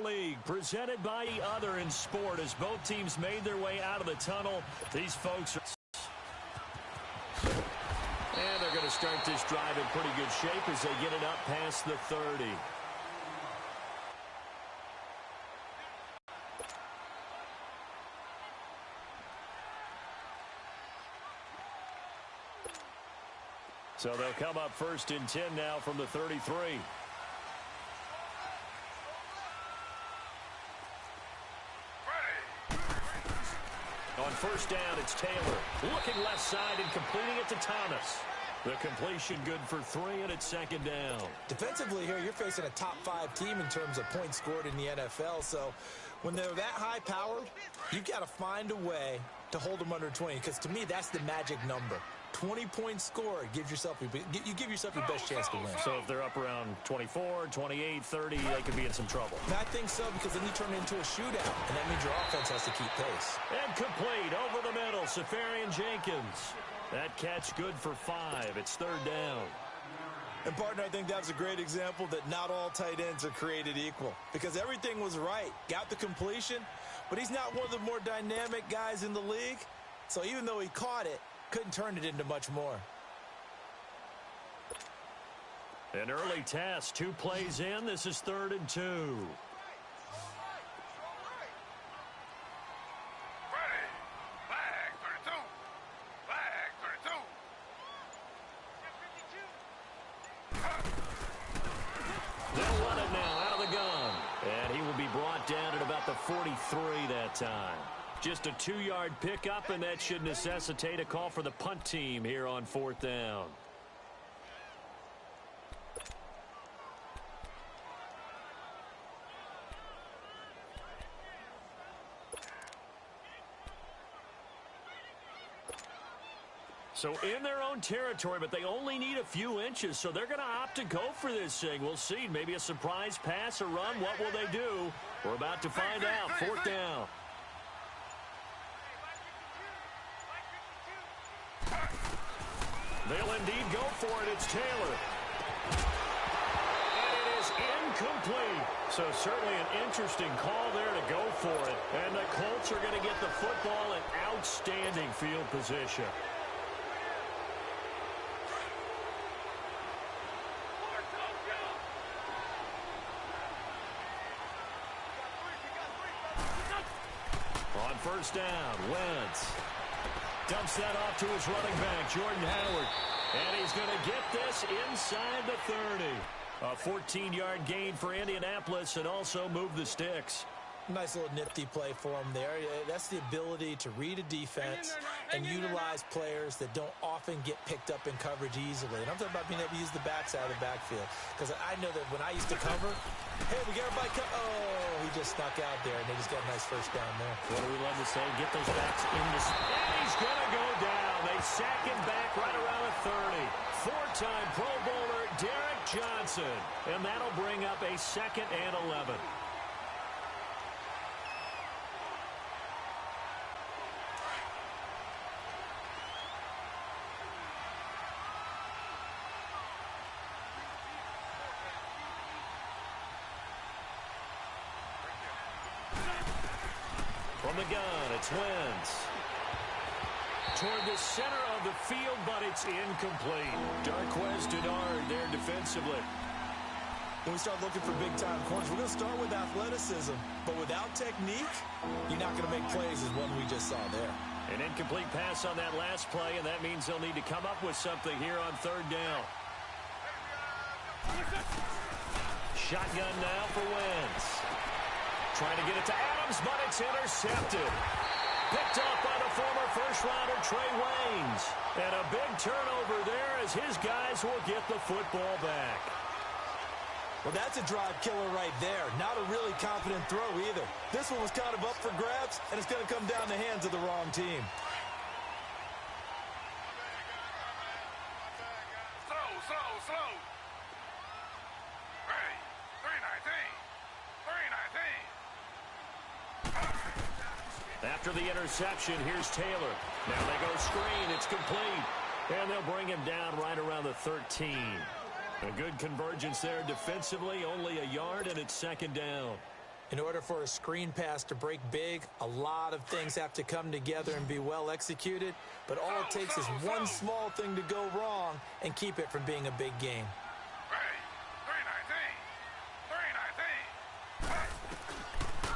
League, presented by the other in sport. As both teams made their way out of the tunnel, these folks are... And they're going to start this drive in pretty good shape as they get it up past the 30. So they'll come up 1st and 10 now from the 33. On 1st down, it's Taylor. Looking left side and completing it to Thomas. The completion good for 3, and it's 2nd down. Defensively here, you're facing a top 5 team in terms of points scored in the NFL. So when they're that high-powered, you've got to find a way to hold them under 20. Because to me, that's the magic number. 20 points scored gives yourself you give yourself your best chance to win. So if they're up around 24, 28, 30, they could be in some trouble. And I think so, because then you turn it into a shootout, and that means your offense has to keep pace. And complete over the middle, Safarian Jenkins. That catch good for 5. It's 3rd down. And, partner, I think that was a great example that not all tight ends are created equal, because everything was right. Got the completion, but he's not one of the more dynamic guys in the league. So even though he caught it, couldn't turn it into much more. An early test, 2 plays in. This is 3rd and 2. They'll run it now out of the gun. And he will be brought down at about the 43 that time. Just a 2-yard pickup, and that should necessitate a call for the punt team here on 4th down. So in their own territory, but they only need a few inches, so they're going to opt to go for this thing. We'll see. Maybe a surprise pass or run. What will they do? We're about to find out. 4th down. They'll indeed go for it. It's Taylor. And it is incomplete. So certainly an interesting call there to go for it. And the Colts are going to get the football in outstanding field position. On 1st down, Wentz dumps that off to his running back, Jordan Howard. And he's going to get this inside the 30. A 14-yard gain for Indianapolis and also move the sticks. Nice little nifty play for him there. That's the ability to read a defense and utilize players that don't often get picked up in coverage easily. And I'm talking about being able to use the backside of the backfield. Because I know that when I used to cover, hey, we get everybody oh, he just snuck out there, and they just got a nice 1st down there. What do we love to say? Get those backs in the... And he's going to go down. They sack him back right around the 30. 4-time Pro Bowler Derek Johnson. And that'll bring up a 2nd and 11. From the gun, it's Wentz. Toward the center of the field, but it's incomplete. Darquez Denard there defensively. When we start looking for big-time corners, we're going to start with athleticism. But without technique, you're not going to make plays as one we just saw there. An incomplete pass on that last play, and that means they'll need to come up with something here on 3rd down. Shotgun now for Wentz. Trying to get it to Adams, but it's intercepted. Picked up by the former first-rounder Trey Waynes. And a big turnover there as his guys will get the football back. Well, that's a drive killer right there. Not a really confident throw either. This one was kind of up for grabs, and it's going to come down the hands of the wrong team. Slow. Ready. 3-19. After the interception, here's Taylor. Now they go screen. It's complete. And they'll bring him down right around the 13. A good convergence there defensively. Only a yard, and it's 2nd down. In order for a screen pass to break big, a lot of things have to come together and be well executed, but all it takes is one small thing to go wrong and keep it from being a big game.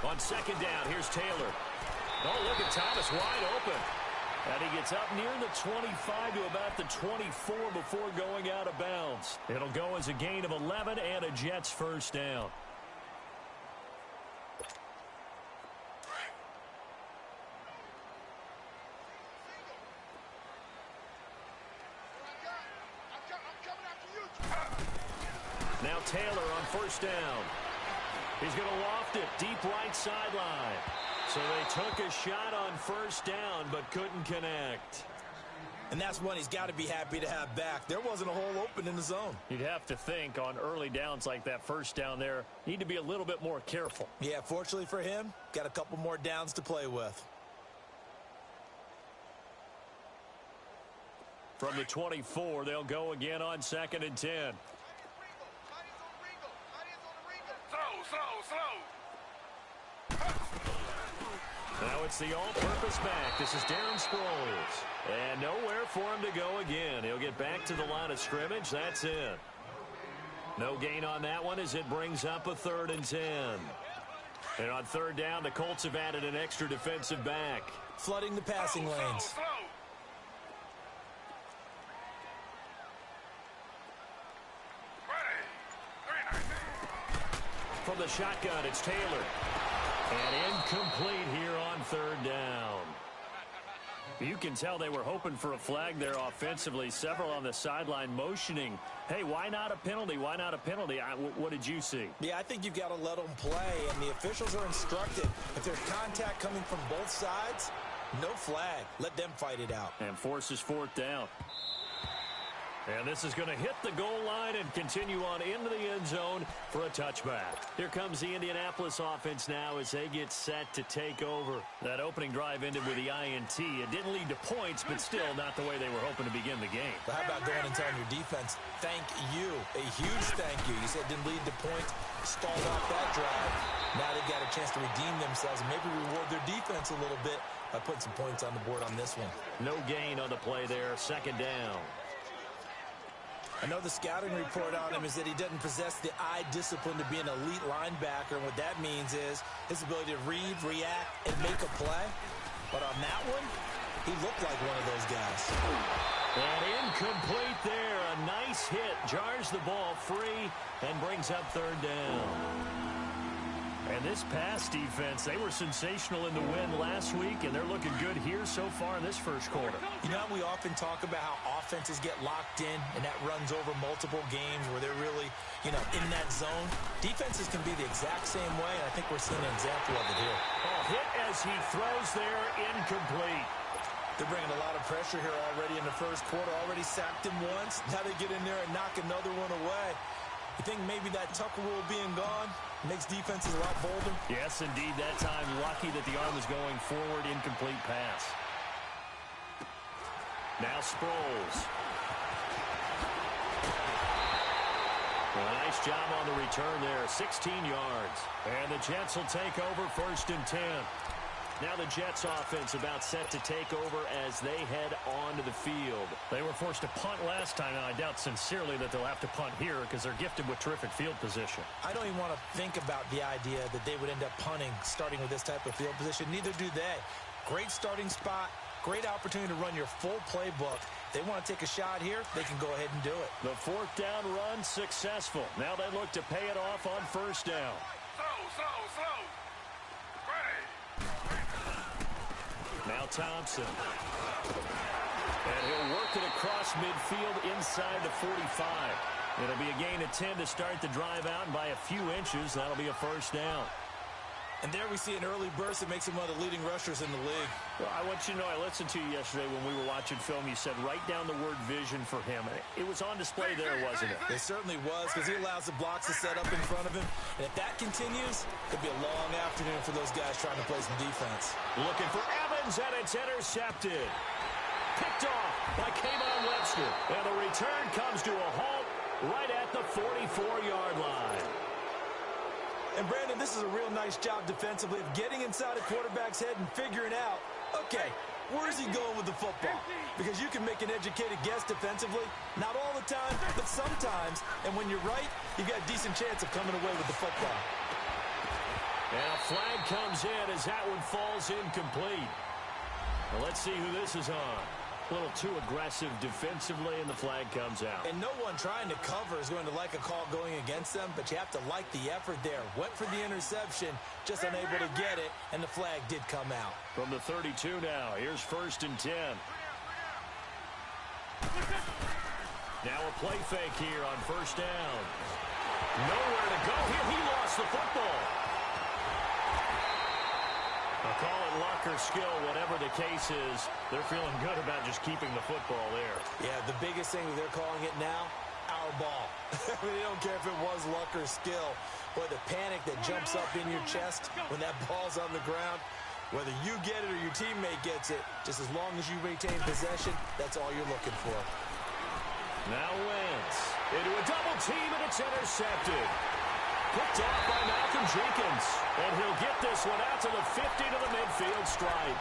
On second down, here's Taylor. Oh, look at Thomas wide open. And he gets up near the 25 to about the 24 before going out of bounds. It'll go as a gain of 11 and a Jets first down. Now Taylor on first down. He's going to loft it deep right sideline. So they took a shot on first down but couldn't connect. And that's one he's got to be happy to have back. There wasn't a hole open in the zone. You'd have to think on early downs like that first down there, need to be a little bit more careful. Yeah, fortunately for him, got a couple more downs to play with. From the 24, they'll go again on second and 10. Now it's the all-purpose back. This is Darren Sproles. And nowhere for him to go again. He'll get back to the line of scrimmage. That's it. No gain on that one as it brings up a 3rd and 10. And on third down, the Colts have added an extra defensive back. Flooding the passing lanes. From the shotgun, it's Taylor. And incomplete here on third down. You can tell they were hoping for a flag there offensively. Several on the sideline motioning, hey, why not a penalty? Why not a penalty? What did you see? Yeah, I think you've got to let them play, and the officials are instructed. If there's contact coming from both sides, no flag. Let them fight it out. And forces fourth down. And this is going to hit the goal line and continue on into the end zone for a touchback. Here comes the Indianapolis offense now as they get set to take over. That opening drive ended with the INT. It didn't lead to points, but still not the way they were hoping to begin the game. But how about going and telling your defense, thank you, a huge thank you. You said it didn't lead to points, stalled off that drive. Now they've got a chance to redeem themselves and maybe reward their defense a little bit by putting some points on the board on this one. No gain on the play there, second down. I know the scouting report on him is that he doesn't possess the eye discipline to be an elite linebacker, and what that means is his ability to read, react, and make a play. But on that one, he looked like one of those guys. And incomplete there. A nice hit. Jars the ball free and brings up third down. And this pass defense, they were sensational in the win last week, and they're looking good here so far in this first quarter. You know, we often talk about how offenses get locked in, and that runs over multiple games where they're really, in that zone. Defenses can be the exact same way, and I think we're seeing an example of it here. Oh, hit as he throws there, incomplete. They're bringing a lot of pressure here already in the first quarter. Already sacked him once. Now they get in there and knock another one away. You think maybe that Tucker rule being gone makes defenses a lot bolder? Yes, indeed. That time, lucky that the arm was going forward. Incomplete pass. Now Sproles. Well, nice job on the return there. 16 yards. And the Jets will take over first and 10. Now the Jets offense about set to take over as they head onto the field. They were forced to punt last time, and I doubt sincerely that they'll have to punt here because they're gifted with terrific field position. I don't even want to think about the idea that they would end up punting starting with this type of field position. Neither do they. Great starting spot, great opportunity to run your full playbook. They want to take a shot here, they can go ahead and do it. The fourth down run successful. Now they look to pay it off on first down. Slow. Now Thompson. And he'll work it across midfield inside the 45. It'll be a gain of 10 to start the drive out, and by a few inches, that'll be a first down. And there we see an early burst that makes him one of the leading rushers in the league. Well, I want you to know, I listened to you yesterday when we were watching film. You said write down the word vision for him. It was on display there, wasn't it? It certainly was, because he allows the blocks to set up in front of him. And if that continues, it'll be a long afternoon for those guys trying to play some defense. Looking for Evans, and it's intercepted. Picked off by Kayvon Webster. And the return comes to a halt right at the 44-yard line. And, Brandon, this is a real nice job defensively of getting inside a quarterback's head and figuring out, okay, where's he going with the football? Because you can make an educated guess defensively, not all the time, but sometimes. And when you're right, you've got a decent chance of coming away with the football. And a flag comes in as that one falls incomplete. Well, let's see who this is on. A little too aggressive defensively, and the flag comes out. And no one trying to cover is going to like a call going against them, but you have to like the effort there. Went for the interception, just unable to get it, and the flag did come out. From the 32 now, here's 1st and 10. Now a play fake here on 1st down. Nowhere to go here. He lost the football. I'll call it luck or skill, whatever the case is. They're feeling good about just keeping the football there. Yeah, the biggest thing that they're calling it now, our ball. They don't care if it was luck or skill. Boy, the panic that jumps up in your chest when that ball's on the ground, whether you get it or your teammate gets it, just as long as you retain possession, that's all you're looking for. Now Wentz into a double team, and it's intercepted. Picked off by Malcolm Jenkins. And he'll get this one out to the 50 to the midfield stripe.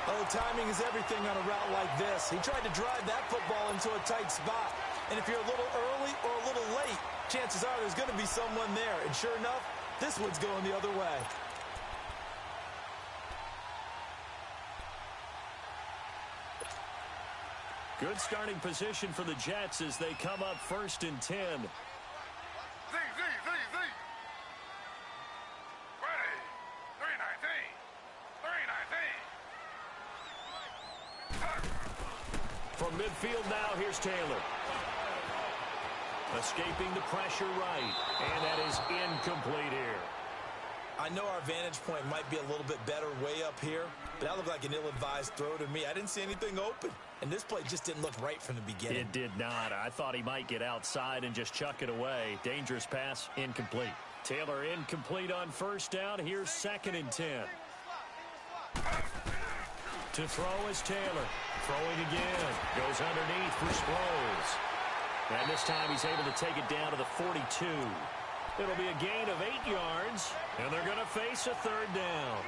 Oh, timing is everything on a route like this. He tried to drive that football into a tight spot. And if you're a little early or a little late, chances are there's going to be someone there. And sure enough, this one's going the other way. Good starting position for the Jets as they come up 1st and 10. Ready. 319. From midfield now, here's Taylor. Escaping the pressure right. And that is incomplete here. I know our vantage point might be a little bit better way up here, but that looked like an ill-advised throw to me. I didn't see anything open, and this play just didn't look right from the beginning. It did not. I thought he might get outside and just chuck it away. Dangerous pass, incomplete. Taylor incomplete on 1st down. Here's 2nd and 10. To throw is Taylor. Throwing again. Goes underneath for Sproles. And this time he's able to take it down to the 42. It'll be a gain of 8 yards, and they're going to face a 3rd down.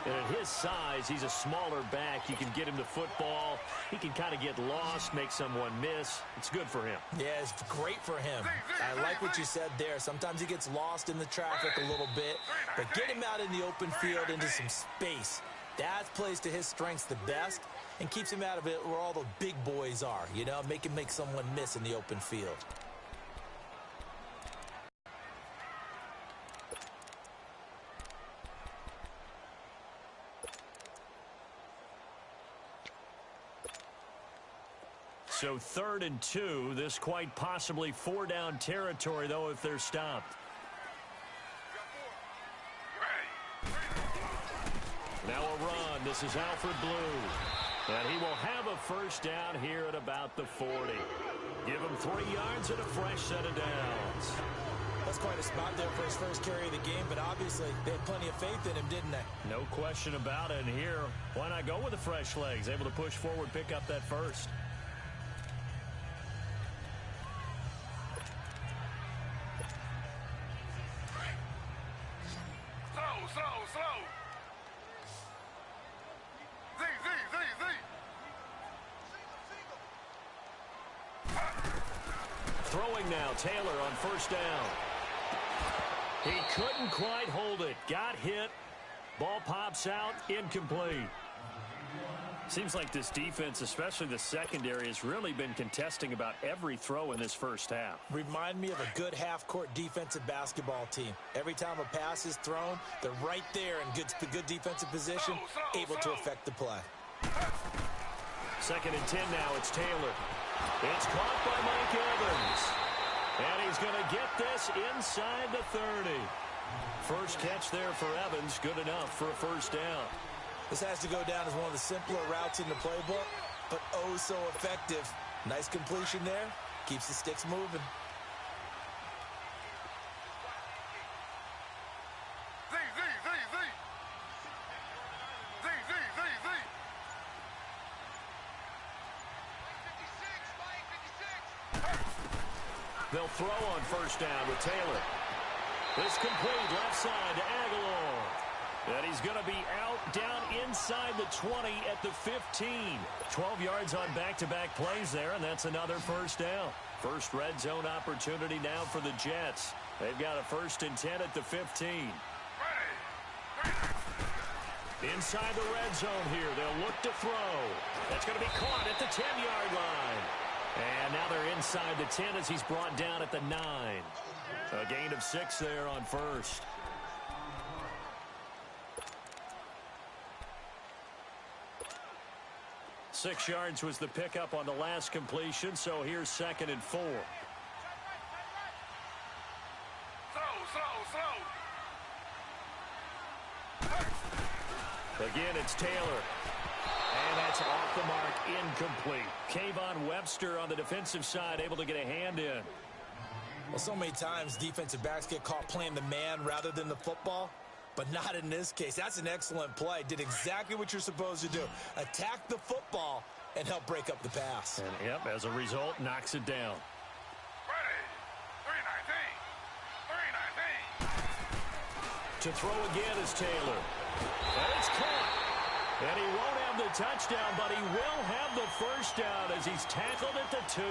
And at his size, he's a smaller back. You can get him to football. He can kind of get lost, make someone miss. It's good for him. Yeah, it's great for him. I like what you said there. Sometimes he gets lost in the traffic a little bit, but get him out in the open field into some space. That plays to his strengths the best and keeps him out of it where all the big boys are, you know, make him make someone miss in the open field. So 3rd and 2, this quite possibly 4-down territory, though, if they're stopped. Now a run. This is Alfred Blue. And he will have a 1st down here at about the 40. Give him 3 yards and a fresh set of downs. That's quite a spot there for his first carry of the game, but obviously they had plenty of faith in him, didn't they? No question about it. And here, why not go with the fresh legs? Able to push forward, pick up that 1st. Slow. Throwing now, Taylor on 1st down. He couldn't quite hold it. Got hit. Ball pops out, incomplete. Seems like this defense, especially the secondary, has really been contesting about every throw in this 1st half. Remind me of a good half-court defensive basketball team. Every time a pass is thrown, they're right there in good defensive position, able to affect the play. 2nd and 10 now. It's Taylor. It's caught by Mike Evans. And he's going to get this inside the 30. First catch there for Evans. Good enough for a 1st down. This has to go down as one of the simpler routes in the playbook, but oh so effective. Nice completion there. Keeps the sticks moving. They'll throw on 1st down with Taylor. This complete left side to Aguilar. And he's going to be out down inside the 20 at the 15. 12 yards on back-to-back plays there, and that's another first down. First red zone opportunity now for the Jets. They've got a 1st and 10 at the 15. Inside the red zone here. They'll look to throw. That's going to be caught at the 10-yard line. And now they're inside the 10 as he's brought down at the 9. A gain of 6 there on first. Six yards was the pickup on the last completion, so here's 2nd and 4. Again, it's Taylor. And that's off the mark, incomplete. Kayvon Webster on the defensive side, able to get a hand in. Well, so many times defensive backs get caught playing the man rather than the football, but not in this case. That's an excellent play. Did exactly what you're supposed to do. Attack the football and help break up the pass. And, yep, as a result, knocks it down. To throw again is Taylor. And it's caught. And he won't have the touchdown, but he will have the first down as he's tackled at the 2.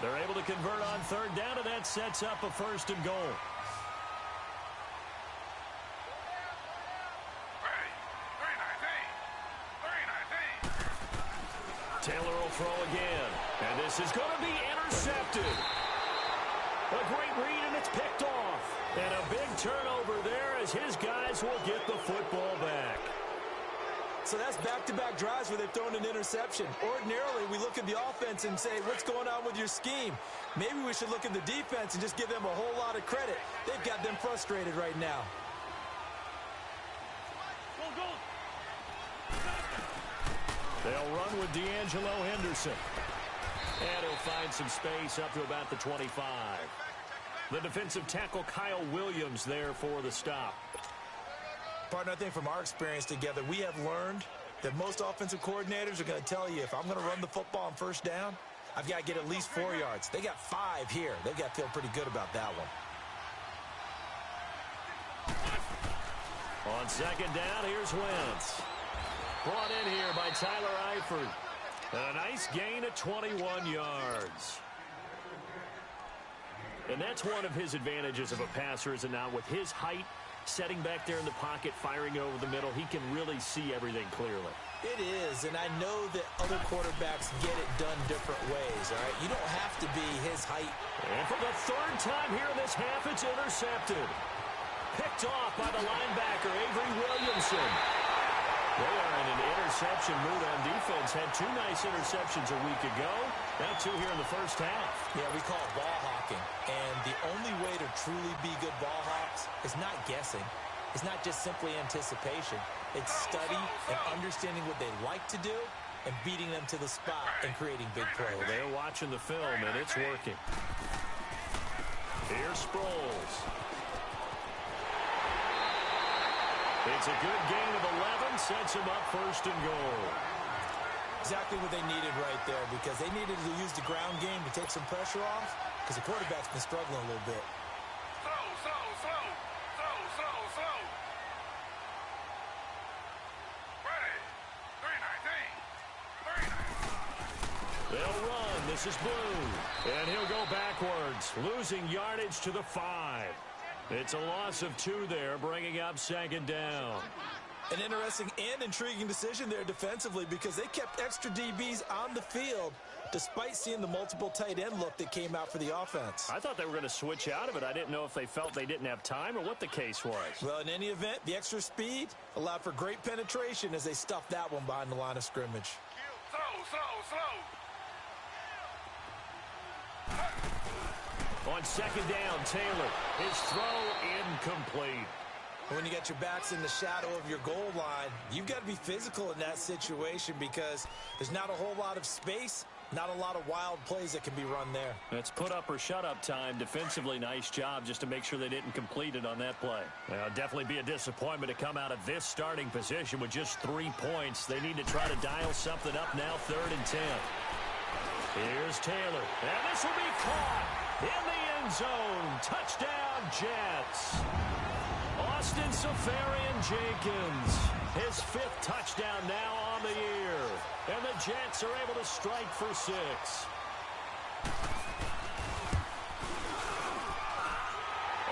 They're able to convert on 3rd down, and that sets up a 1st and goal. Taylor will throw again. And this is going to be intercepted. A great read, and it's picked off. And a big turnover there as his guys will get the football back. So that's back-to-back drives where they've thrown an interception. Ordinarily, we look at the offense and say, what's going on with your scheme? Maybe we should look at the defense and just give them a whole lot of credit. They've got them frustrated right now. They'll run with D'Angelo Henderson. And he'll find some space up to about the 25. The defensive tackle Kyle Williams there for the stop. Partner, I think from our experience together, we have learned that most offensive coordinators are going to tell you, if I'm going to run the football on 1st down, I've got to get at least 4 yards. They got 5 here. They've got to feel pretty good about that one. On 2nd down, here's Wentz. Brought in here by Tyler Eifert. And a nice gain of 21 yards. And that's one of his advantages of a passer, is it not? With his height, setting back there in the pocket, firing over the middle, he can really see everything clearly. It is, and I know that other quarterbacks get it done different ways, all right? You don't have to be his height. And for the 3rd time here in this half, it's intercepted. Picked off by the linebacker, Avery Williamson. They are in an interception mood on defense. Had 2 nice interceptions a week ago. Now 2 here in the first half. Yeah, we call it ball hawking. And the only way to truly be good ball hawks is not guessing. It's not just simply anticipation. It's study and understanding what they like to do and beating them to the spot and creating big plays. Well, they're watching the film, and it's working. Here's Sproles. It's a good gain of 11, sets him up 1st and goal. Exactly what they needed right there, because they needed to use the ground game to take some pressure off, because the quarterback's been struggling a little bit. Slow. Ready. 3-19. They'll run. This is Blue. And he'll go backwards, losing yardage to the 5. It's a loss of 2 there, bringing up 2nd down. An interesting and intriguing decision there defensively, because they kept extra DBs on the field despite seeing the multiple tight end look that came out for the offense. I thought they were going to switch out of it. I didn't know if they felt they didn't have time or what the case was. Well, in any event, the extra speed allowed for great penetration as they stuffed that one behind the line of scrimmage. Slow. On 2nd down, Taylor. His throw incomplete. When you got your backs in the shadow of your goal line, you've got to be physical in that situation, because there's not a whole lot of space, not a lot of wild plays that can be run there. That's put up or shut up time. Defensively, nice job just to make sure they didn't complete it on that play. Now, definitely be a disappointment to come out of this starting position with just 3 points. They need to try to dial something up now, 3rd and 10. Here's Taylor. And this will be caught. In the end zone. Touchdown, Jets. Austin Safarian-Jenkins. His 5th touchdown now on the year. And the Jets are able to strike for 6.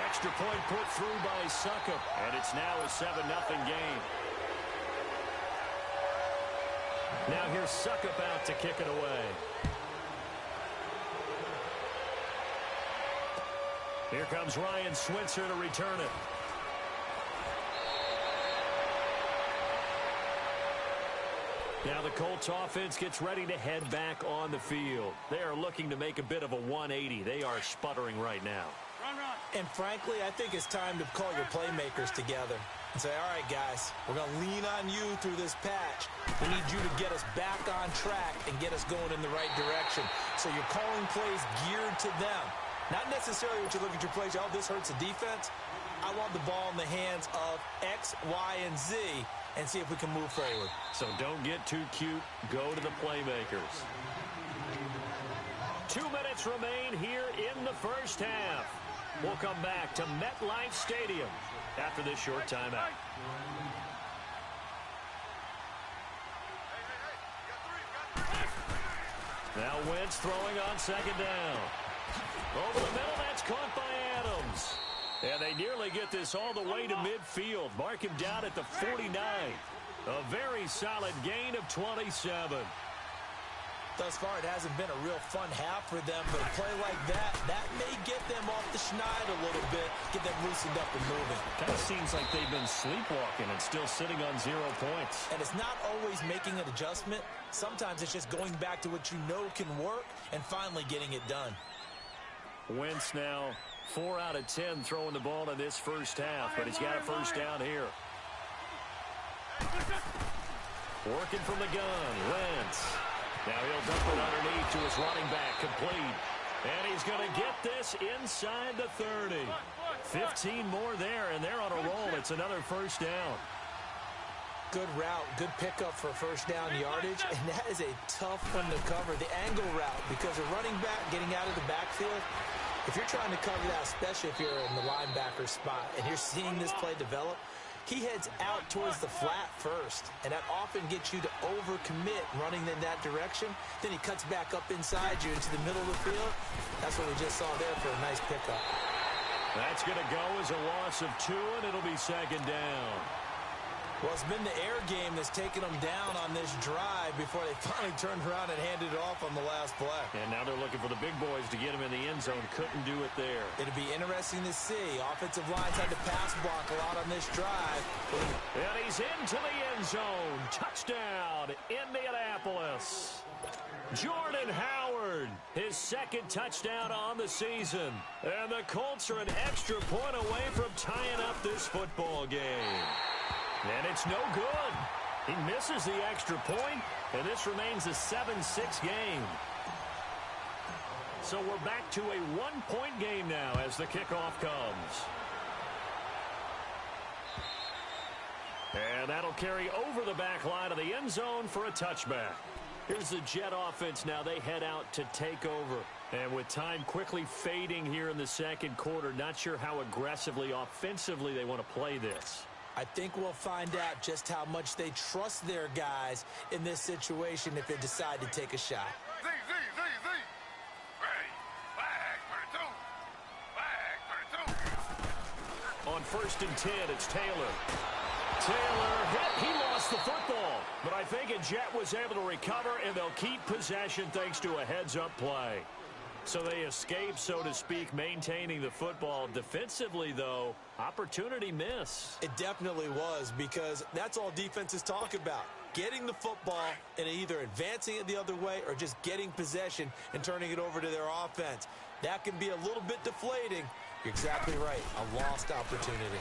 Extra point put through by Succop. And it's now a 7-0 game. Now here's Succop out to kick it away. Here comes Ryan Switzer to return it. Now the Colts offense gets ready to head back on the field. They are looking to make a bit of a 180. They are sputtering right now. And frankly, I think it's time to call your playmakers together and say, all right, guys, we're going to lean on you through this patch. We need you to get us back on track and get us going in the right direction. So you're calling plays geared to them. Not necessarily what you look at your plays, oh, this hurts the defense. I want the ball in the hands of X, Y, and Z and see if we can move forward. So don't get too cute. Go to the playmakers. 2 minutes remain here in the first half. We'll come back to MetLife Stadium after this short timeout. Now Wentz throwing on second down. Over the middle, that's caught by Adams. And they nearly get this all the way to midfield. Mark him down at the 49. A very solid gain of 27. Thus far, it hasn't been a real fun half for them, but a play like that may get them off the schneid a little bit, get them loosened up and moving. Kind of seems like they've been sleepwalking and still sitting on 0 points. And it's not always making an adjustment. Sometimes it's just going back to what you know can work and finally getting it done. Wentz now 4 out of 10 throwing the ball in this first half, but he's got a first down here. Working from the gun, Wentz. Now he'll dump it underneath to his running back, complete. And he's going to get this inside the 30. 15 more there, and they're on a roll. It's another first down. Good route, good pickup for first down yardage, and that is a tough one to cover. The angle route, because a running back getting out of the backfield, if you're trying to cover that, especially if you're in the linebacker spot, and you're seeing this play develop, he heads out towards the flat first, and that often gets you to overcommit running in that direction. Then he cuts back up inside you into the middle of the field. That's what we just saw there for a nice pickup. That's going to go as a loss of 2, and it'll be second down. Well, it's been the air game that's taken them down on this drive before they finally turned around and handed it off on the last play. And now they're looking for the big boys to get him in the end zone. Couldn't do it there. It'll be interesting to see. Offensive lines had to pass block a lot on this drive. And he's into the end zone. Touchdown, Indianapolis. Jordan Howard, his 2nd touchdown on the season. And the Colts are an extra point away from tying up this football game. And it's no good. He misses the extra point, and this remains a 7-6 game. So we're back to a 1-point game now as the kickoff comes. And that'll carry over the back line of the end zone for a touchback. Here's the Jet offense now. They head out to take over. And with time quickly fading here in the second quarter, not sure how aggressively, offensively they want to play this. I think we'll find out just how much they trust their guys in this situation if they decide to take a shot. Z. Ready. Flag for 2. Flag for 2. On 1st and 10, it's Taylor. Taylor hit. He lost the football. But I think a Jet was able to recover, and they'll keep possession thanks to a heads-up play. So they escape, so to speak, maintaining the football. Defensively, though, opportunity miss. It definitely was, because that's all defenses talk about. Getting the football and either advancing it the other way or just getting possession and turning it over to their offense. That can be a little bit deflating. You're exactly right. A lost opportunity.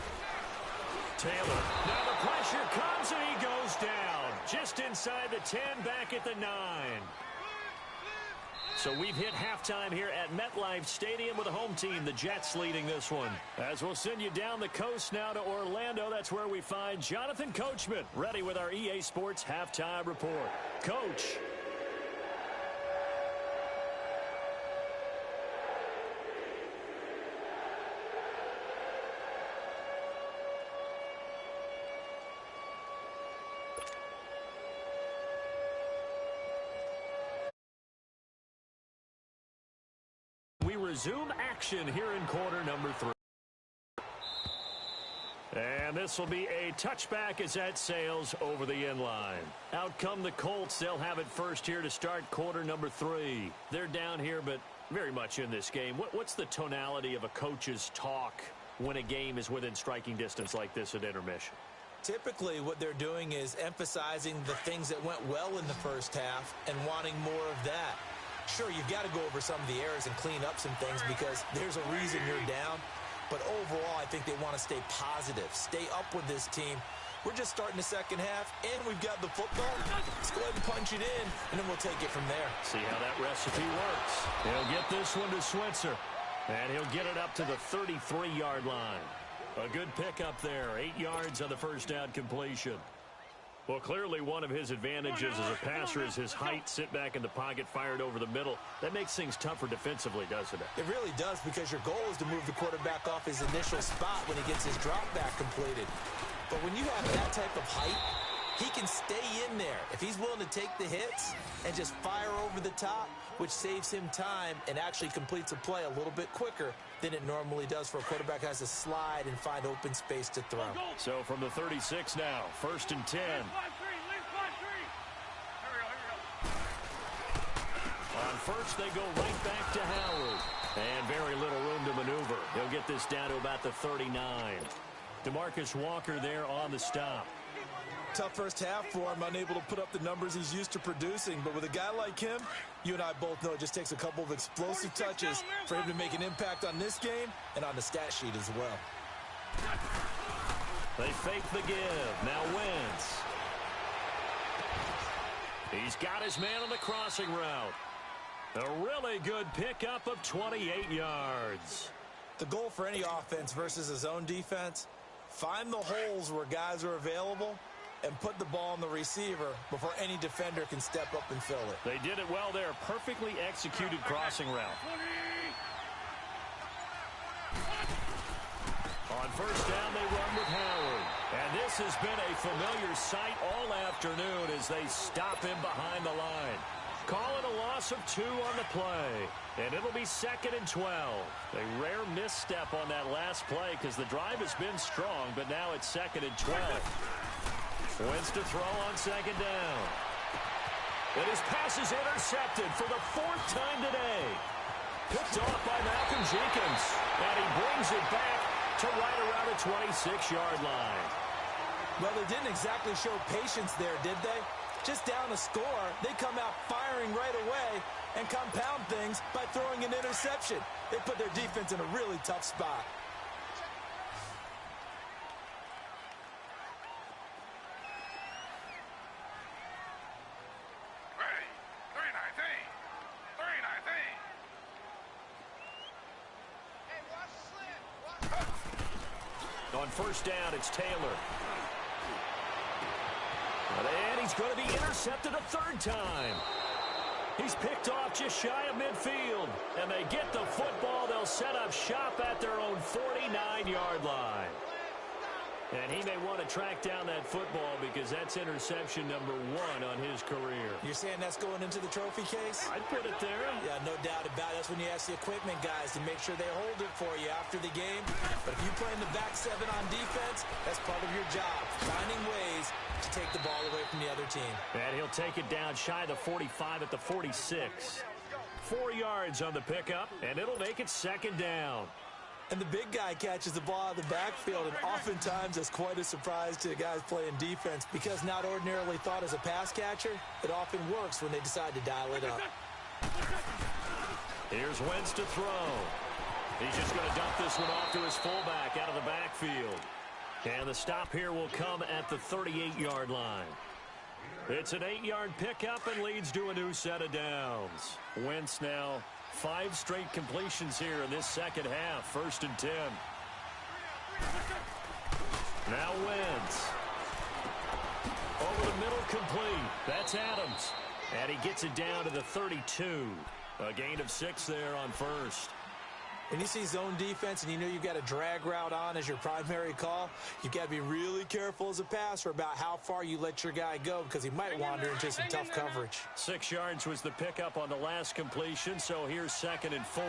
Taylor. Now the pressure comes, and he goes down. Just inside the 10, back at the 9. So we've hit halftime here at MetLife Stadium with the home team, the Jets, leading this one. As we'll send you down the coast now to Orlando, that's where we find Jonathan Coachman, ready with our EA Sports halftime report. Coach. resume action here in quarter number 3. And this will be a touchback as that sails over the end line. Out come the Colts. They'll have it first here to start quarter number 3. They're down here, but very much in this game. What's the tonality of a coach's talk when a game is within striking distance like this at intermission? Typically, what they're doing is emphasizing the things that went well in the first half and wanting more of that. Sure, you've got to go over some of the errors and clean up some things because there's a reason you're down. But overall, I think they want to stay positive, stay up with this team. We're just starting the second half, and we've got the football. Let's go ahead and punch it in, and then we'll take it from there. See how that recipe works. He'll get this one to Switzer, and he'll get it up to the 33-yard line. A good pickup there, 8 yards on the first down completion. Well, clearly one of his advantages as a passer is his height. Sit back in the pocket, fired over the middle. That makes things tougher defensively, doesn't it? It really does, because your goal is to move the quarterback off his initial spot when he gets his drop back completed. But when you have that type of height, he can stay in there. If he's willing to take the hits and just fire over the top, which saves him time and actually completes a play a little bit quicker than it normally does for a quarterback who has to slide and find open space to throw. So from the 36 now, 1st and 10. On first, they go right back to Howard. And very little room to maneuver. He'll get this down to about the 39. DeMarcus Walker there on the stop. Tough first half for him, unable to put up the numbers he's used to producing. But with a guy like him, you and I both know it just takes a couple of explosive touches for him to make an impact on this game and on the stat sheet as well. They fake the give. Now Wentz. He's got his man on the crossing route. A really good pickup of 28 yards. The goal for any offense versus a zone defense, find the holes where guys are available and put the ball on the receiver before any defender can step up and fill it. They did it well there. Perfectly executed crossing route. On first down, they run with Howard. And this has been a familiar sight all afternoon as they stop him behind the line. Call it a loss of 2 on the play. And it'll be 2nd and 12. A rare misstep on that last play because the drive has been strong, but now it's 2nd and 12. Wentz to throw on 2nd down. And his pass is intercepted for the 4th time today. Picked off by Malcolm Jenkins. And he brings it back to right around the 26-yard line. Well, they didn't exactly show patience there, did they? Just down a score, they come out firing right away and compound things by throwing an interception. They put their defense in a really tough spot. On first down, it's Taylor. And he's going to be intercepted a 3rd time. He's picked off just shy of midfield. And they get the football. They'll set up shop at their own 49-yard line. And he may want to track down that football because that's interception number 1 on his career. You're saying that's going into the trophy case? I'd put it there. Yeah, no doubt about it. That's when you ask the equipment guys to make sure they hold it for you after the game. But if you play in the back 7 on defense, that's part of your job, finding ways to take the ball away from the other team. And he'll take it down shy of the 45 at the 46. 4 yards on the pickup, and it'll make it 2nd down. And the big guy catches the ball out of the backfield, and oftentimes that's quite a surprise to the guys playing defense because not ordinarily thought as a pass catcher, it often works when they decide to dial it up. Here's Wentz to throw. He's just going to dump this one off to his fullback out of the backfield. And the stop here will come at the 38-yard line. It's an 8-yard pickup and leads to a new set of downs. Wentz now 5 straight completions here in this second half. 1st and 10. Now Wentz. Over the middle, complete. That's Adams. And he gets it down to the 32. A gain of 6 there on first. When you see zone defense and you know you've got a drag route on as your primary call, you've got to be really careful as a passer about how far you let your guy go because he might wander into some tough coverage. 6 yards was the pickup on the last completion, so here's 2nd and 4.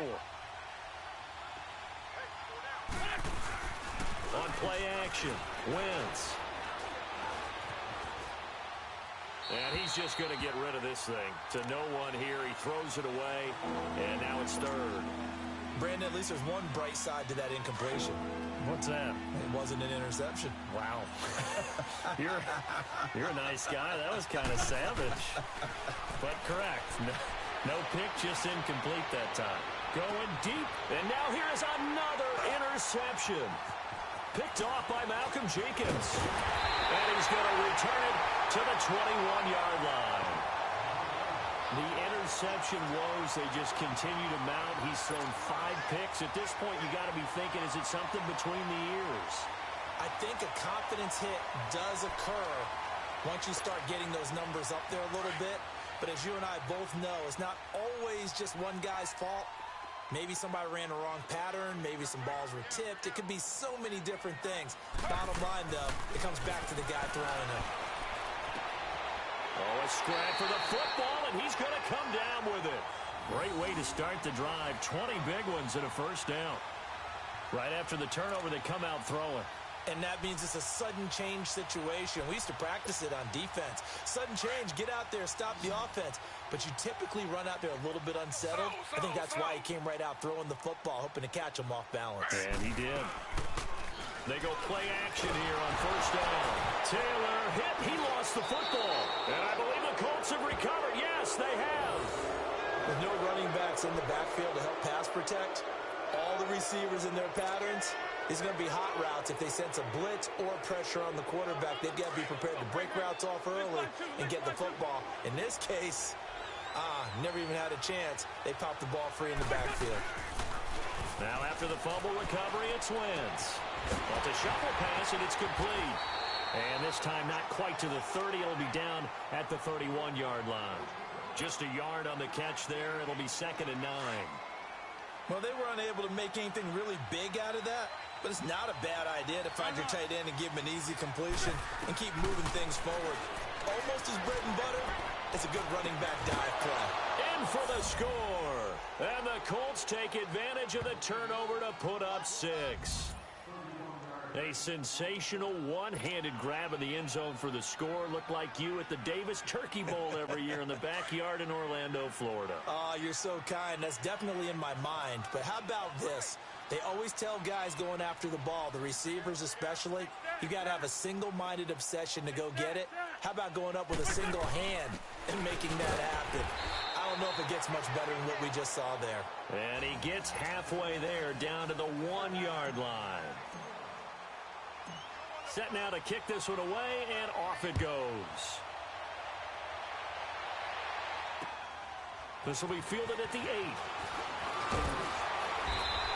play action. Wentz. And he's just going to get rid of this thing. To no one here. He throws it away, and now it's third. Brandon, at least there's one bright side to that incompletion. What's that? It wasn't an interception. Wow. You're a nice guy. That was kind of savage. But correct. No pick, just incomplete that time. Going deep. And now here is another interception. Picked off by Malcolm Jenkins. And he's going to return it to the 21-yard line. The interception woes, they just continue to mount. He's thrown 5 picks. At this point, you got to be thinking, is it something between the ears? I think a confidence hit does occur once you start getting those numbers up there a little bit. But as you and I both know, it's not always just one guy's fault. Maybe somebody ran the wrong pattern. Maybe some balls were tipped. It could be so many different things. Bottom line, though, it comes back to the guy throwing it. Oh, a scrap for the football, and he's going to come down with it. Great way to start the drive. 20 big ones and a first down. Right after the turnover, they come out throwing. And that means it's a sudden change situation. We used to practice it on defense. Sudden change, get out there, stop the offense. But you typically run out there a little bit unsettled. I think that's why he came right out throwing the football, hoping to catch him off balance. And he did. They go play action here on first down. Taylor hit. He lost the football. And I believe the Colts have recovered. Yes, they have. With no running backs in the backfield to help pass protect, all the receivers in their patterns, it's going to be hot routes. If they sense a blitz or pressure on the quarterback, they've got to be prepared to break routes off early and get the football. In this case, never even had a chance. They popped the ball free in the backfield. Now after the fumble recovery, it's Wentz. Well, it's a shuffle pass, and it's complete. And this time not quite to the 30. It'll be down at the 31-yard line. Just a yard on the catch there. It'll be 2nd and 9. Well, they were unable to make anything really big out of that. But it's not a bad idea to find your tight end and give him an easy completion and keep moving things forward. Almost as bread and butter. It's a good running back dive play. In for the score. And the Colts take advantage of the turnover to put up 6. A sensational one-handed grab in the end zone for the score. Looked like you at the Davis Turkey Bowl every year in the backyard in Orlando, Florida. Oh, you're so kind. That's definitely in my mind. But how about this? They always tell guys going after the ball, the receivers especially, you got to have a single-minded obsession to go get it. How about going up with a single hand and making that happen? I don't know if it gets much better than what we just saw there. And he gets halfway there, down to the 1-yard line. Set now to kick this one away, and off it goes. This will be fielded at the 8.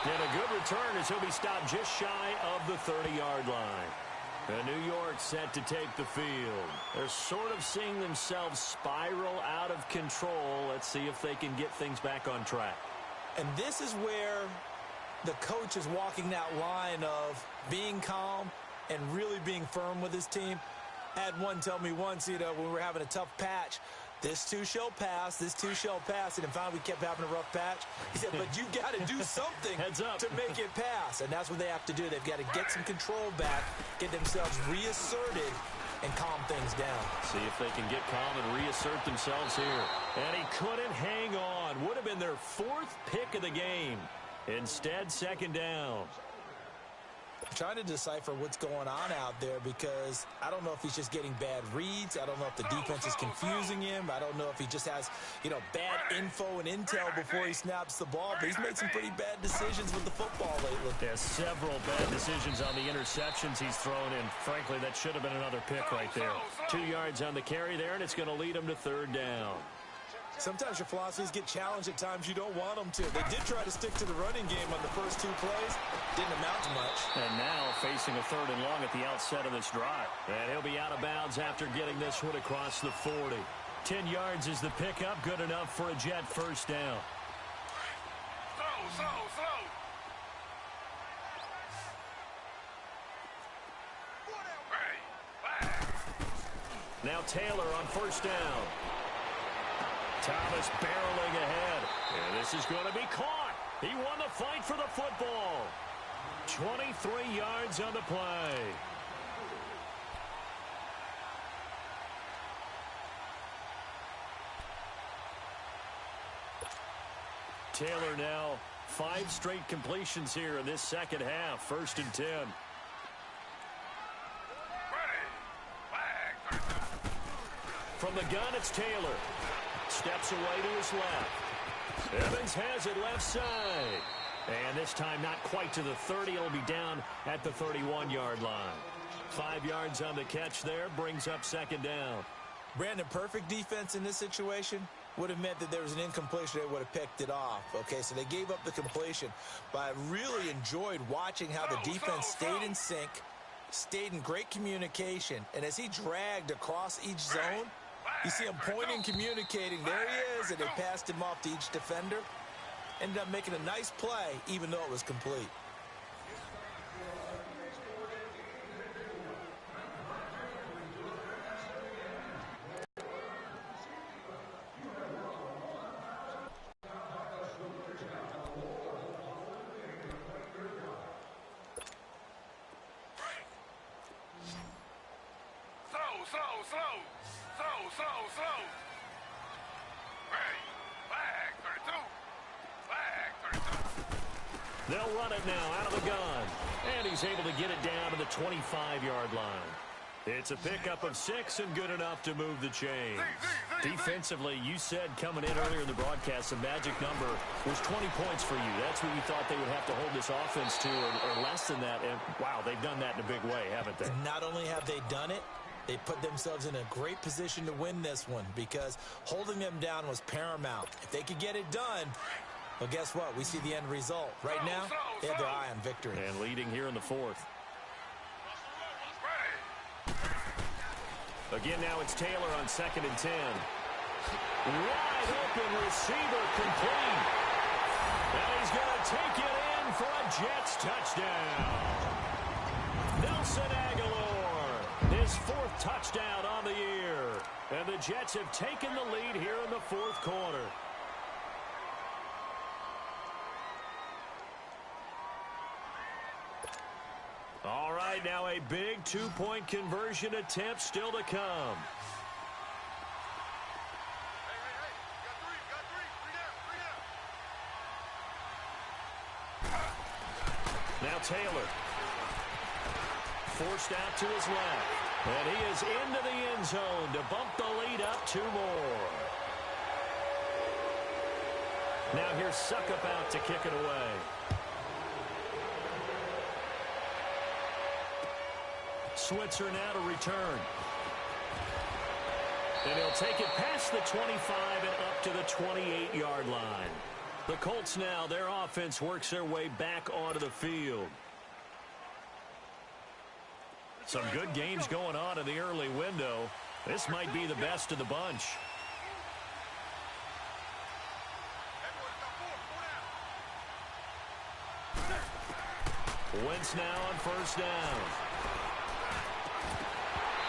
And a good return as he'll be stopped just shy of the 30-yard line. And New York set to take the field. They're sort of seeing themselves spiral out of control. Let's see if they can get things back on track. And this is where the coach is walking that line of being calm and really being firm with his team. I had one tell me once, when we were having a tough patch, this too shall pass, this too shall pass. And finally, we kept having a rough patch. He said, but you got to do something Heads up. to make it pass. And that's what they have to do. They've got to get some control back, get themselves reasserted, and calm things down. See if they can get calm and reassert themselves here. And he couldn't hang on. Would have been their 4th pick of the game. Instead, 2nd down. I'm trying to decipher what's going on out there because I don't know if he's just getting bad reads. I don't know if the defense is confusing him. I don't know if he just has, bad info and intel before he snaps the ball. But he's made some pretty bad decisions with the football lately. There's several bad decisions on the interceptions he's thrown in. Frankly, that should have been another pick right there. 2 yards on the carry there, and it's going to lead him to 3rd down. Sometimes your philosophies get challenged at times you don't want them to. They did try to stick to the running game on the first 2 plays. Didn't amount to much. And now facing a 3rd and long at the outset of this drive. And he'll be out of bounds after getting this one across the 40. 10 yards is the pickup. Good enough for a Jet first down. Slow. Now Taylor on first down. Thomas barreling ahead. And this is going to be caught. He won the fight for the football. 23 yards on the play. Taylor now 5 straight completions here in this second half. 1st and 10. From the gun, it's Taylor. Steps away to his left. Evans has it left side. And this time not quite to the 30. It'll be down at the 31-yard line. 5 yards on the catch there. Brings up 2nd down. Brandon, perfect defense in this situation would have meant that there was an incompletion. They would have picked it off. Okay, so they gave up the completion. But I really enjoyed watching how the defense stayed in sync, stayed in great communication. And as he dragged across each zone, you see him pointing, communicating. There he is, and they passed him off to each defender. Ended up making a nice play, even though it was complete. Slow. Hey, flag 32. They'll run it now out of the gun. And he's able to get it down to the 25-yard line. It's a pickup of 6 and good enough to move the chain. Defensively, you said coming in earlier in the broadcast, the magic number was 20 points for you. That's what you thought they would have to hold this offense to, or less than that. And, wow, they've done that in a big way, haven't they? And not only have they done it, they put themselves in a great position to win this one because holding them down was paramount. If they could get it done, well, guess what? We see the end result. Right now, they have their eye on victory. And leading here in the 4th. Again, now it's Taylor on 2nd and 10. Wide open receiver complete. And he's going to take it in for a Jets touchdown. Nelson Aguilar, his 4th touchdown on the year. And the Jets have taken the lead here in the 4th quarter. All right, now a big 2-point conversion attempt still to come. Now Taylor. Forced out to his left. And he is into the end zone to bump the lead up 2 more. Now here's Suckup out to kick it away. Switzer now to return. And he'll take it past the 25 and up to the 28-yard line. The Colts now, their offense works their way back onto the field. Some good games going on in the early window. This might be the best of the bunch. Wentz now on 1st down.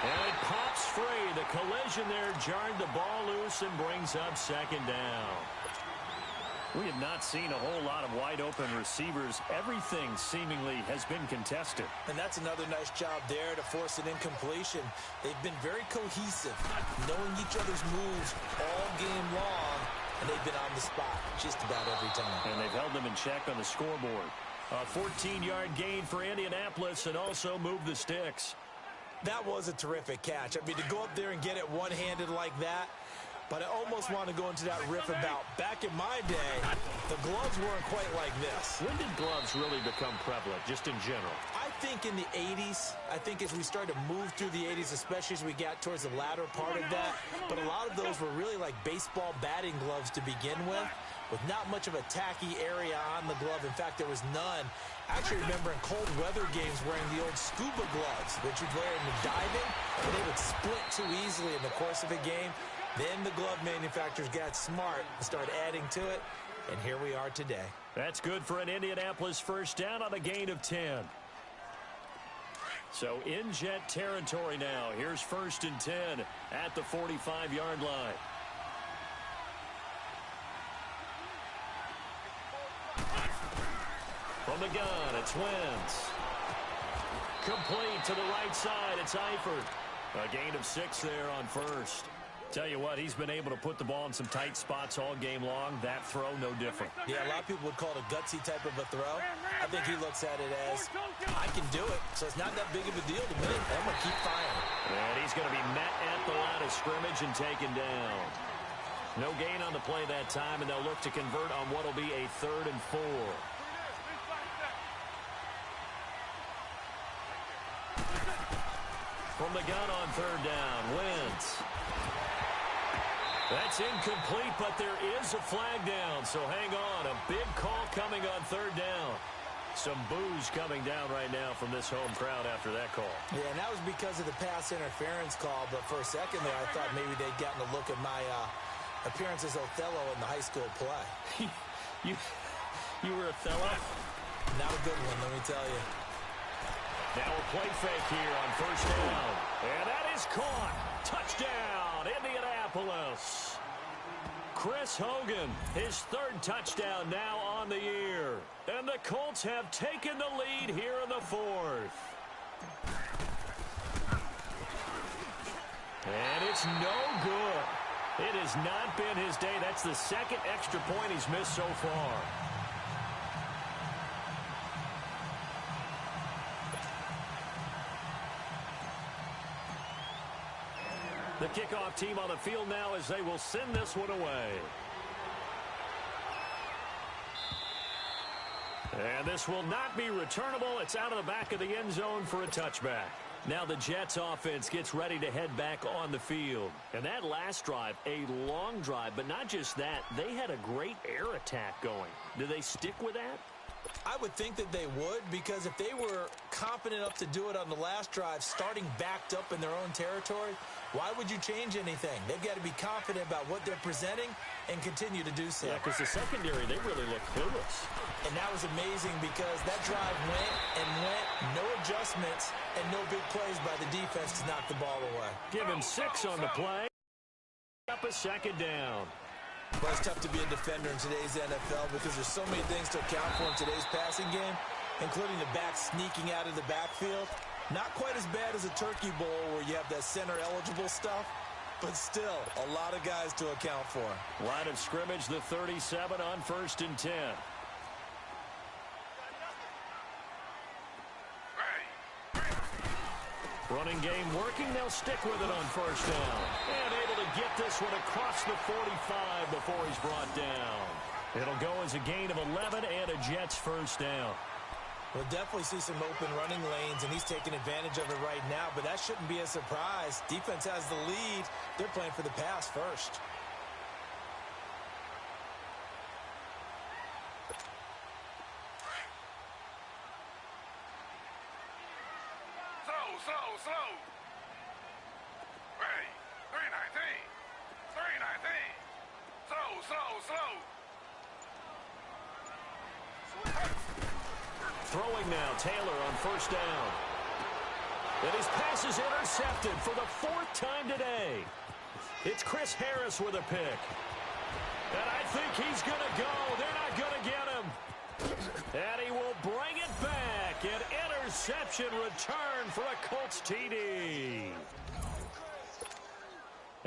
And it pops free. The collision there jarred the ball loose and brings up 2nd down. We have not seen a whole lot of wide-open receivers. Everything seemingly has been contested. And that's another nice job there to force an incompletion. They've been very cohesive, knowing each other's moves all game long, and they've been on the spot just about every time. And they've held them in check on the scoreboard. A 14-yard gain for Indianapolis and also move the sticks. That was a terrific catch. I mean, to go up there and get it one-handed like that, but I almost want to go into that riff about back in my day, the gloves weren't quite like this. When did gloves really become prevalent, just in general? I think in the 80s. I think as we started to move through the 80s, especially as we got towards the latter part of that. But a lot of those were really like baseball batting gloves to begin with not much of a tacky area on the glove. In fact, there was none. I actually remember in cold weather games wearing the old scuba gloves that you'd wear in the diving, but they would split too easily in the course of a game. Then the glove manufacturers got smart and started adding to it, and here we are today. That's good for an Indianapolis 1st down on a gain of 10. So in Jet territory now. Here's 1st and 10 at the 45-yard line. From the gun, it's Wentz. Complete to the right side, it's Eifert. A gain of 6 there on first. Tell you what, he's been able to put the ball in some tight spots all game long. That throw, no different. Yeah, a lot of people would call it a gutsy type of a throw. I think he looks at it as, I can do it, so it's not that big of a deal to me. I'm going to keep firing. And he's going to be met at the line of scrimmage and taken down. No gain on the play that time, and they'll look to convert on what will be a 3rd and 4. From the gun on 3rd down, Wentz. That's incomplete, but there is a flag down, so hang on. A big call coming on 3rd down. Some boos coming down right now from this home crowd after that call. Yeah, and that was because of the pass interference call, but for a second there, I thought maybe they'd gotten a look at my appearance as Othello in the high school play. You were Othello? Not a good one, let me tell you. Now a play fake here on 1st down. And that is caught. Touchdown, Indianapolis. Chris Hogan, his 3rd touchdown now on the year. And the Colts have taken the lead here in the 4th. And it's no good. It has not been his day. That's the 2nd extra point he's missed so far. The kickoff team on the field now as they will send this one away. And this will not be returnable. It's out of the back of the end zone for a touchback. Now the Jets offense gets ready to head back on the field. And that last drive, a long drive, but not just that. They had a great air attack going. Do they stick with that? I would think that they would, because if they were confident enough to do it on the last drive, starting backed up in their own territory, why would you change anything? They've got to be confident about what they're presenting and continue to do so. Yeah, because the secondary, they really look clueless. And that was amazing because that drive went and went, no adjustments, and no big plays by the defense to knock the ball away. Give him 6 on the play. Up a 2nd down. Well, it's tough to be a defender in today's NFL because there's so many things to account for in today's passing game, including the back sneaking out of the backfield. Not quite as bad as a turkey bowl where you have that center-eligible stuff, but still a lot of guys to account for. Line of scrimmage, the 37 on 1st and 10. Running game working. They'll stick with it on 1st down. And able to get this one across the 45 before he's brought down. It'll go as a gain of 11 and a Jets 1st down. We'll definitely see some open running lanes, and he's taking advantage of it right now, but that shouldn't be a surprise. Defense has the lead. They're playing for the pass first. Slow. Ready. 319. Slow. Throwing now, Taylor on 1st down. And his pass is intercepted for the 4th time today. It's Chris Harris with a pick. And I think he's going to go. They're not going to get him. And he will bring it back. An interception return for a Colts TD.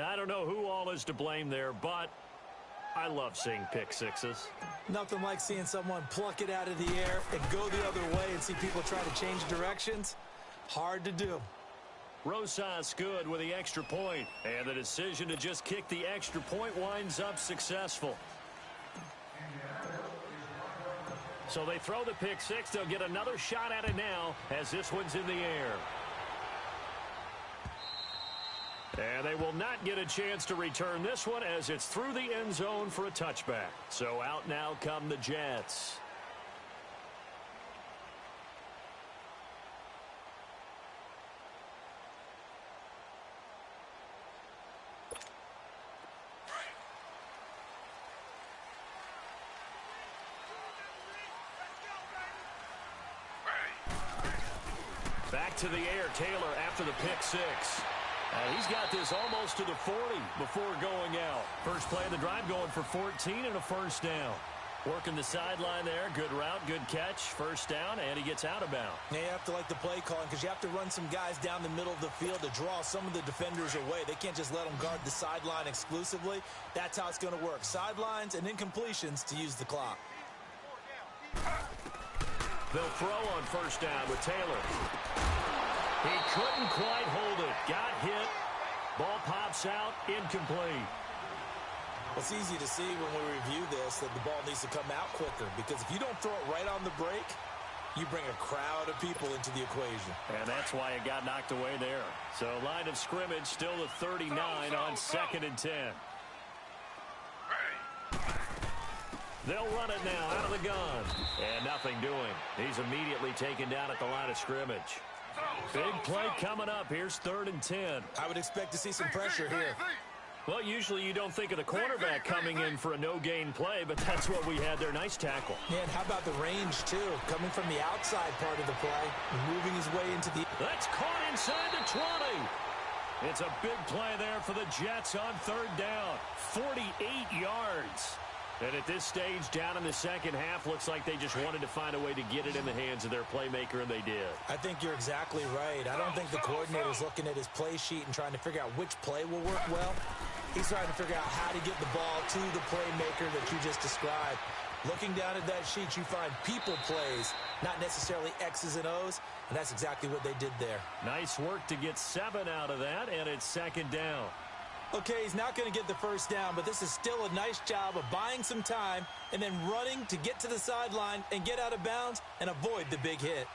I don't know who all is to blame there, but I love seeing pick sixes. Nothing like seeing someone pluck it out of the air and go the other way and see people try to change directions. Hard to do. Rosas good with the extra point. And the decision to just kick the extra point winds up successful. So they throw the pick six. They'll get another shot at it now as this one's in the air. And they will not get a chance to return this one as it's through the end zone for a touchback. So out now come the Jets. Back to the air, Taylor after the pick six. He's got this almost to the 40 before going out. First play of the drive going for 14 and a first down. Working the sideline there. Good route, good catch. First down, and he gets out of bounds. Now you have to like the play calling because you have to run some guys down the middle of the field to draw some of the defenders away. They can't just let them guard the sideline exclusively. That's how it's going to work. Sidelines and incompletions to use the clock. They'll throw on first down with Taylor. He couldn't quite hold it. Got hit. Ball pops out. Incomplete. It's easy to see when we review this that the ball needs to come out quicker because if you don't throw it right on the break, you bring a crowd of people into the equation. And that's why it got knocked away there. So line of scrimmage still at 39 on 2nd and 10. They'll run it now out of the gun. And nothing doing. He's immediately taken down at the line of scrimmage. Big play coming up. Here's 3rd and 10. I would expect to see some pressure here. Well, usually you don't think of the cornerback coming in for a no-gain play, but that's what we had there. Nice tackle. Yeah, and how about the range, too? Coming from the outside part of the play, moving his way into the... That's caught inside the 20. It's a big play there for the Jets on 3rd down. 48 yards. And at this stage, down in the second half, looks like they just wanted to find a way to get it in the hands of their playmaker, and they did. I think you're exactly right. I don't think the coordinator's looking at his play sheet and trying to figure out which play will work well. He's trying to figure out how to get the ball to the playmaker that you just described. Looking down at that sheet, you find people plays, not necessarily X's and O's, and that's exactly what they did there. Nice work to get 7 out of that, and it's 2nd down. Okay, he's not going to get the first down, but this is still a nice job of buying some time and then running to get to the sideline and get out of bounds and avoid the big hit.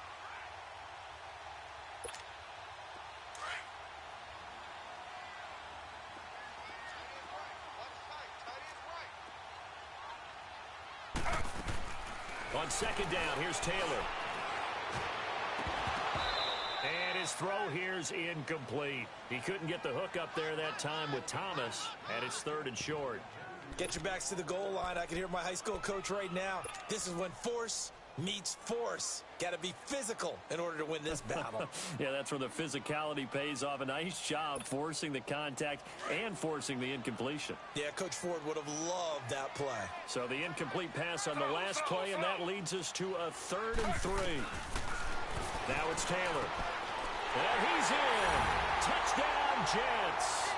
On 2nd down, here's Taylor. And his throw here's incomplete. He couldn't get the hook up there that time with Thomas, and it's 3rd and short. Get your backs to the goal line. I can hear my high school coach right now. This is when force meets force. Got to be physical in order to win this battle. Yeah, that's where the physicality pays off. A nice job forcing the contact and forcing the incompletion. Yeah, Coach Ford would have loved that play. So the incomplete pass on the last play, and that leads us to a 3rd and 3. Now it's Taylor. And he's in. Touchdown, Jets.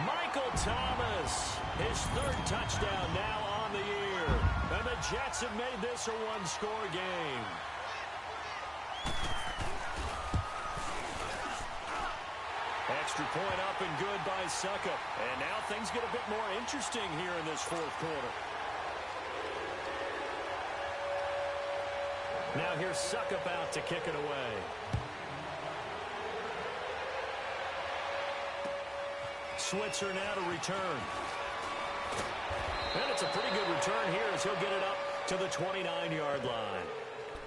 Michael Thomas, his 3rd touchdown now on the year. And the Jets have made this a one-score game. Extra point up and good by Suckup. And now things get a bit more interesting here in this 4th quarter. Now here's Suckup out to kick it away. Switzer now to return. And it's a pretty good return here as he'll get it up to the 29-yard line.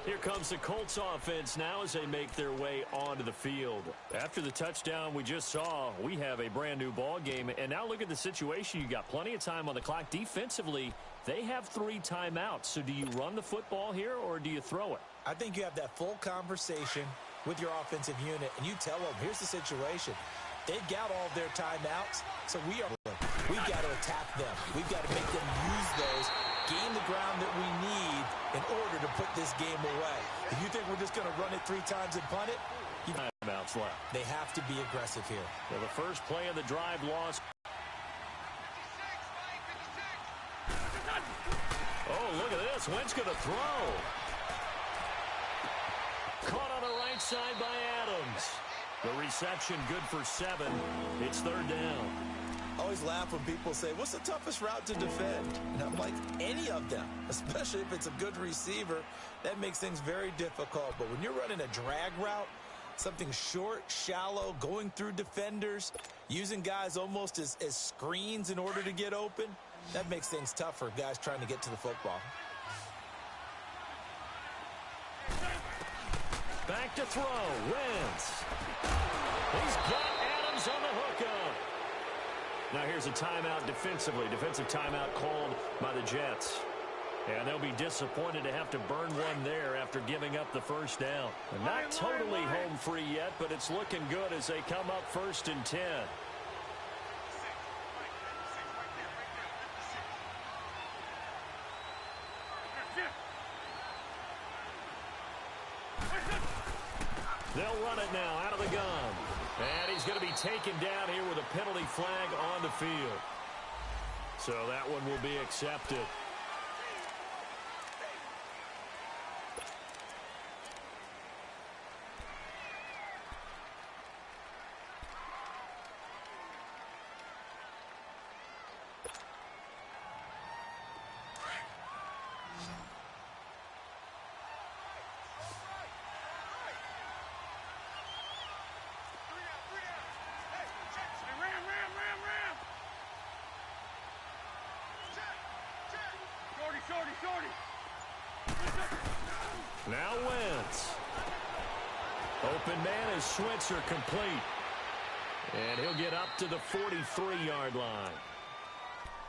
Here comes the Colts offense now as they make their way onto the field. After the touchdown we just saw, we have a brand new ball game. And now look at the situation. You got plenty of time on the clock. Defensively, they have 3 timeouts. So do you run the football here or do you throw it? I think you have that full conversation with your offensive unit, and you tell them, here's the situation. They've got all of their timeouts, so we've got to attack them. We've got to make them use those, gain the ground that we need in order to put this game away. If you think we're just going to run it 3 times and punt it, timeouts left. They have to be aggressive here. Well, the first play of the drive lost. Oh, look at this. Wentz going to throw. Caught on the right side by Adams. The reception good for 7. It's 3rd down. I always laugh when people say, what's the toughest route to defend? And I'm like, any of them, especially if it's a good receiver. That makes things very difficult. But when you're running a drag route, something short, shallow, going through defenders, using guys almost as screens in order to get open, that makes things tough for guys trying to get to the football. Back to throw. Wentz. He's got Adams on the hookup. Now here's a timeout defensively. Defensive timeout called by the Jets. And they'll be disappointed to have to burn one there after giving up the first down. They're not totally home free yet, but it's looking good as they come up 1st and 10. They'll run it now out of the gun. And he's going to be taken down here with a penalty flag on the field. So that one will be accepted. Now Wentz. Open man is Switzer complete. And he'll get up to the 43-yard line.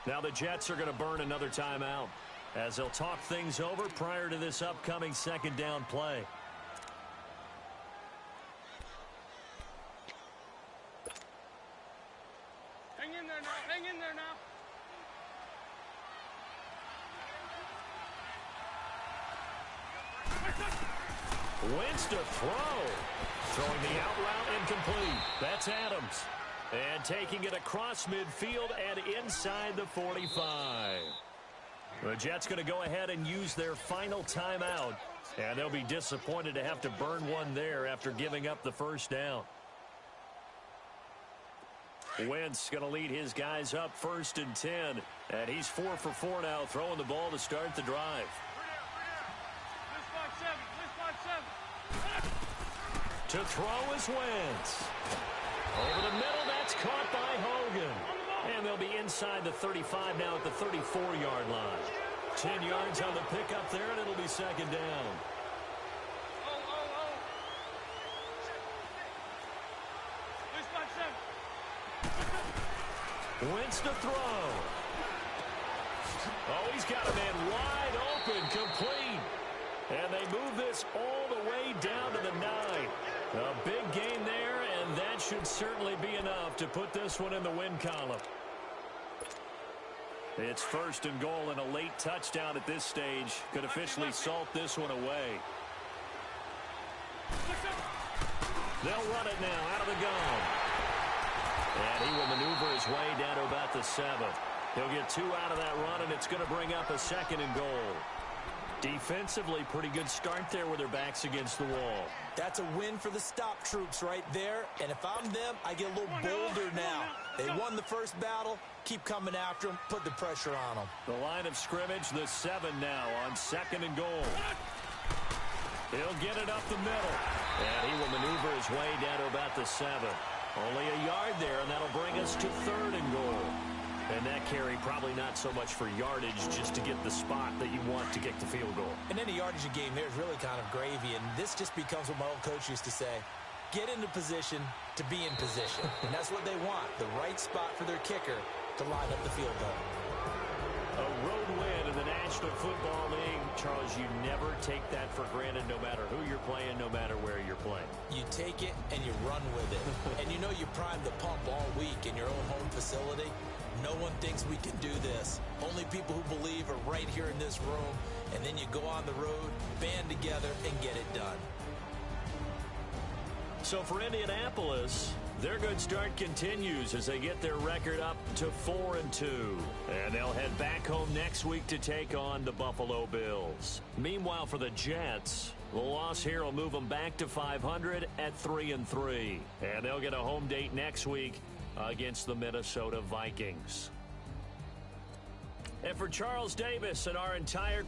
Now the Jets are going to burn another timeout as they'll talk things over prior to this upcoming second down play. Hang in there now. Hang in there now. Wentz to throw. Throwing the out route incomplete. That's Adams. And taking it across midfield and inside the 45. The Jets going to go ahead and use their final timeout. And they'll be disappointed to have to burn one there after giving up the first down. Wentz going to lead his guys up 1st and 10. And he's 4 for 4 now, throwing the ball to start the drive. To throw is Wentz. Over the middle, that's caught by Hogan. And they'll be inside the 35 now at the 34-yard line. 10 yards on the pickup there, and it'll be second down. Wentz to throw. Oh, he's got a man wide open, complete. And they move this all the way down to the 9. A big gain there, and that should certainly be enough to put this one in the win column. It's 1st and goal, and a late touchdown at this stage could officially salt this one away. They'll run it now out of the gun. And he will maneuver his way down to about the 7. He'll get 2 out of that run, and it's going to bring up a 2nd and goal. Defensively, pretty good start there with their backs against the wall. That's a win for the stop troops right there. And if I'm them, I get a little bolder now. They won the first battle. Keep coming after them. Put the pressure on them. The line of scrimmage, the 7 now on 2nd and goal. He'll get it up the middle. And he will maneuver his way down to about the 7. Only a yard there, and that'll bring us to 3rd and goal. And that carry probably not so much for yardage, just to get the spot that you want to kick the field goal. And any yardage game there is really kind of gravy, and this just becomes what my old coach used to say. Get into position to be in position. And that's what they want, the right spot for their kicker to line up the field goal. A road win in the National Football League. Charles, you never take that for granted, no matter who you're playing, no matter where you're playing. You take it and you run with it. And you know you primed the pump all week in your own home facility. No one thinks we can do this. Only people who believe are right here in this room. And then you go on the road, band together, and get it done. So for Indianapolis, their good start continues as they get their record up to 4-2. And they'll head back home next week to take on the Buffalo Bills. Meanwhile, for the Jets, the loss here will move them back to 500 at 3-3. And they'll get a home date next week against the Minnesota Vikings. And for Charles Davis and our entire...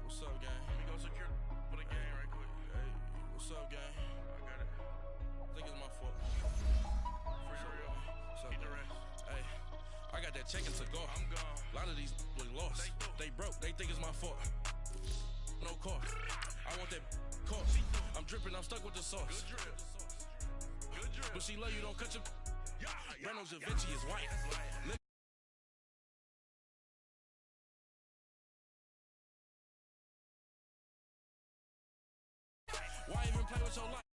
What's up, gang? Let me go secure for the game right quick. Hey, what's up, gang? I got it. I think it's my fault. For real. Keep the rest. Hey, I got that check-in to go. I'm gone. A lot of these look lost. They broke. They think it's my fault. No cost. I want that cost. I'm dripping. I'm stuck with the sauce. Good drip. Good drip. But she love you. Don't cut your... Reynolds Da Vinci is white. Why even play with your life?